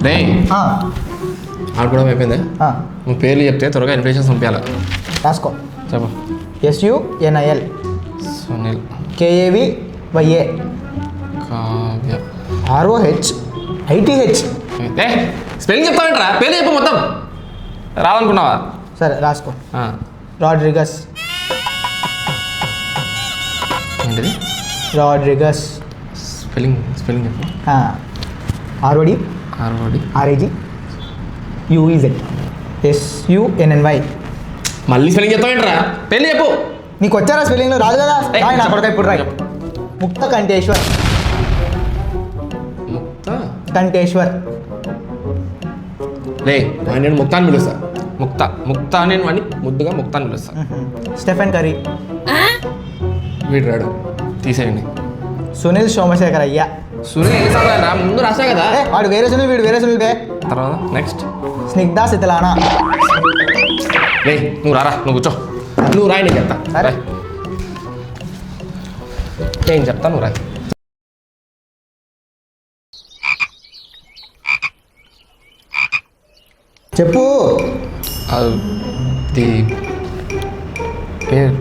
రే ఆడుకోవడం అయిపోయింది. నువ్వు పేర్లు చెప్తే త్వరగా ఇన్విటేషన్స్ పంపించాలి. రాసుకో. చెప్పు. SUNIL Sunil, KAVYA Kavya, ROHITH. Spelling చెప్తావేంట్రా? పేర్లు చెప్పు మొత్తం. రాదనుకున్నావా? సరే రాసుకో. రాడ్రిగస్. ఏంటిది? రాడ్రిగస్. స్పెల్లింగ్ చెప్పు. ROD RAG UEZ SUNNY. మళ్ళీ స్పెల్లింగ్ చెప్తావేంట్రా? పేర్లు చెప్పు. నీకు వచ్చారా స్పెల్లింగ్? రాదు కదా. నా కొడుక ఇప్పుడు రాయి. ముక్త కంఠేశ్వర్. కంఠేశ్వర్. రే నేను ముక్తా అని పిలుస్తా. ముక్తా నేను వాడిని ముద్దుగా ముక్తా అని పిలుస్తా. Stephen curry. వీడు రాడు, తీసేయండి. సునీల్ సోమశేఖర్ అయ్యా. సునీల్ రా, ముందు రాసా కదా. వాడు వేరే సునీల్, వీడు వేరే సునీల్ బే. తర్వాత నెక్స్ట్ స్నిగ్ధా శిథిలానా. రే నువ్వు రారా, నువ్వు కూర్చో. నువ్వు రాయి, నేను చెప్తా. సరే నేను చెప్తా, నువ్వు రాయి. చెప్పు. అది పేరు